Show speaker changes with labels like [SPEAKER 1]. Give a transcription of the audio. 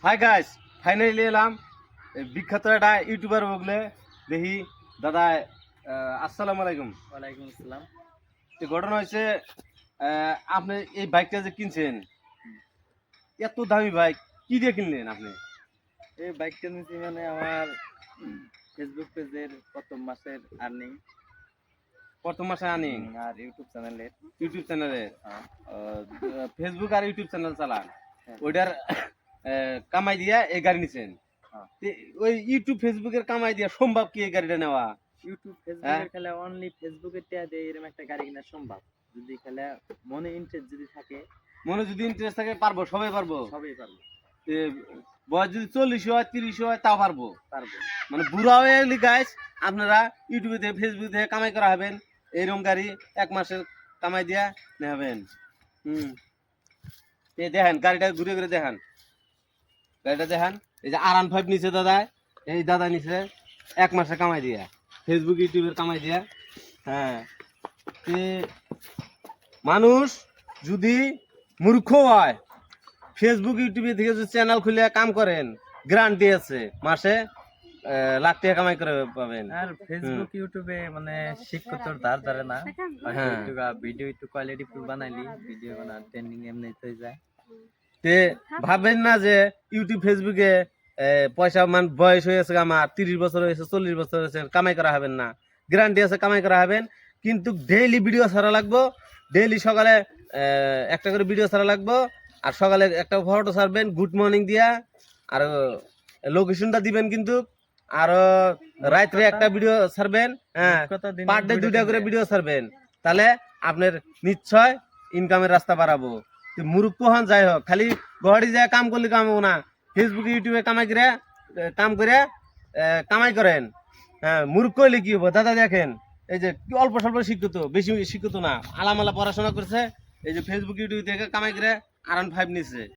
[SPEAKER 1] Hi guys, finally এলাম বিখ্যাত একটা ইউটিউবার বললে দেখি দাদা। আসসালামু আলাইকুম।
[SPEAKER 2] ওয়ালাইকুম আসসালাম।
[SPEAKER 1] ঘটনা হয়েছে, আপনি এই বাইকটা যে কিনছেন, এত দামি বাইক কি দিয়ে কিনলেন আপনি?
[SPEAKER 2] এই বাইকটা নিয়েছি মানে আমার ফেসবুক পেজের প্রথম মাসের আর্নিং
[SPEAKER 1] প্রথম মাসে আনি
[SPEAKER 2] আর ইউটিউব চ্যানেলের।
[SPEAKER 1] ইউটিউব চ্যানেলে
[SPEAKER 2] হ্যাঁ,
[SPEAKER 1] ফেসবুক আর ইউটিউব চ্যানেল চালান,
[SPEAKER 2] হ্যাঁ,
[SPEAKER 1] ওইটার কামাই দিয়া এই গাড়ি নিছেন।
[SPEAKER 2] হ্যাঁ।
[SPEAKER 1] ওই ইউটিউব ফেসবুকের কামাই দিয়া সম্ভব কি এই গাড়িটা নেওয়া?
[SPEAKER 2] ইউটিউব
[SPEAKER 1] হ্যাঁ?
[SPEAKER 2] ফেসবুকের খেলা অনলি ফেসবুকের টিয়া দিয়ে এরকম একটা গাড়ি কেনা সম্ভব যদি খেলা মনে ইন্টারেস্ট যদি থাকে।
[SPEAKER 1] মনে যদি ইন্টারেস্ট থাকে পারবো, সবাই পারবো।
[SPEAKER 2] সবই পারবো
[SPEAKER 1] এ, বয়স যদি 40 হয় 30 হয় তাও পারবো।
[SPEAKER 2] পারবো
[SPEAKER 1] মানে বুড়া হয়ে গেলে গাইস আপনারা ইউটিউবে থেকে ফেসবুক থেকে কামাই করা হবেন, এইরকম গাড়ি এক মাসের কামাই দিয়া নেবেন। দেখেন গাড়িটা ঘুরে ঘুরে দেখান, গাড়িটা দেখান। এই যে R15 নিচে দাদা, এই দাদা নিচে এক মাসে কামাই দিয়া, ফেসবুক ইউটিউবের কামাই দিয়া। হ্যাঁ, মানুষ যদি মূর্খ হয় ফেসবুক ইউটিউবে থেকে যদি চ্যানেল খুলে কাম করেন, গ্যারান্টি আছে মাসে লাখ টাকা কামাই করে পাবেন।
[SPEAKER 2] আর ফেসবুক ইউটিউবে মানে শিক্ষকর ধার ধারে না।
[SPEAKER 1] হ্যাঁ।
[SPEAKER 2] ভিডিও একটু কোয়ালিটি ফুল বানাইলি ভিডিও বানা ট্রেন্ডিং এমনি হয়ে যায়।
[SPEAKER 1] তে ভাবেন না যে ইউটিউব ফেসবুকে পয়সা বয়স হয়েছে আমার 30 বছর হয়েছে 40 বছর হয়েছে কামাই করা হবেন না, গ্যারান্টি আছে কামাই করা হবেন। কিন্তু ডেইলি ভিডিও ছাড়া লাগবো, ডেইলি সকালে একটা করে ভিডিও ছাড়া লাগবো, আর সকালে একটা ফটো ছাড়বেন গুড মর্নিং দিয়া, আর লোকেশনটা দিবেন কিন্তু, আর রাত্রে একটা ভিডিও ছাড়বেন। হ্যাঁ, পার ডে 2টা করে ভিডিও ছাড়বেন, তাহলে আপনার নিশ্চয় ইনকামের রাস্তা বাড়াবো। মূর্খ হন যাই হোক, খালি গড়ি যায় কাম করলে কামাবো না, ফেসবুকে ইউটিউবে কামাই করে কাম করে কামাই করেন। হ্যাঁ, মূর্খ হইলে কি হবো দাদা? দেখেন এই যে কি অল্প স্বল্প শিক্ষিত, বেশি শিক্ষিত না, আলামালা পড়াশোনা করছে, এই যে ফেসবুক ইউটিউব থেকে কামাই করে R15 নিচ্ছে।